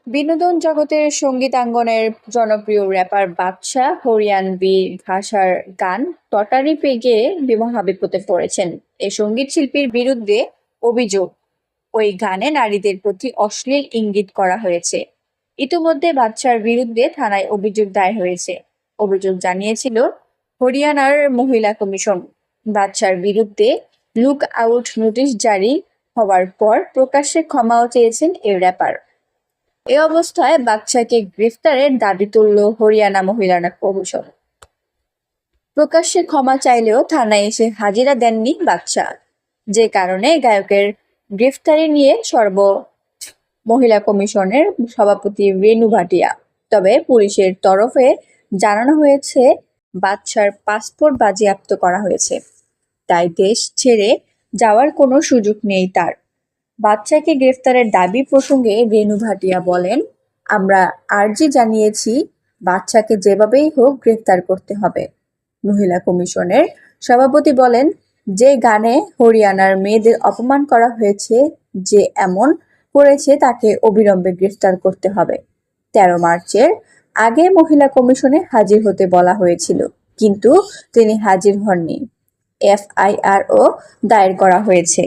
বিনোদন জগতের সঙ্গীতাঙ্গনের জনপ্রিয় র্যাপার বাদশা হরিয়ানবি ভাষার গান তটারি পেগে মহাবিপদে পড়েছেন। এই সঙ্গীত শিল্পীর বিরুদ্ধে অভিযোগ, ওই গানে নারীদের প্রতি অশ্লীল ইঙ্গিত করা হয়েছে। ইতিমধ্যে বাদশার বিরুদ্ধে থানায় অভিযোগ দায়ের হয়েছে। অভিযোগ জানিয়েছিল হরিয়ানার মহিলা কমিশন। বাদশার বিরুদ্ধে লুক আউট নোটিশ জারি হওয়ার পর প্রকাশ্যে ক্ষমাও চেয়েছেন এই র্যাপার। এ অবস্থায় বাদশাকে গ্রেফতারের দাবি তুলল হরিয়ানা মহিলা কমিশন। প্রকাশ্যে ক্ষমা চাইলেও থানায় এসে হাজিরা দেননি বাদশা, যে কারণে গায়কের গ্রেফতারি নিয়ে মহিলা কমিশনের সভাপতি রেনু ভাটিয়া। তবে পুলিশের তরফে জানানো হয়েছে বাদশার পাসপোর্ট বাজেয়াপ্ত করা হয়েছে, তাই দেশ ছেড়ে যাওয়ার কোনো সুযোগ নেই তার। বাদশাকে গ্রেফতারের দাবি প্রসঙ্গে রেনু ভাটিয়া বলেন, আমরা আর্জি জানিয়েছি, বাদশাকে যেভাবেই হোক গ্রেফতার করতে হবে। মহিলা কমিশনের সভাপতি বলেন, যে গানে হরিয়ানার মেয়েদের অপমান করা হয়েছে, যে এমন করেছে তাকে অবিলম্বে গ্রেফতার করতে হবে। 13 মার্চের আগে মহিলা কমিশনে হাজির হতে বলা হয়েছিল, কিন্তু তিনি হাজির হননি। এফআইআরও দায়ের করা হয়েছে।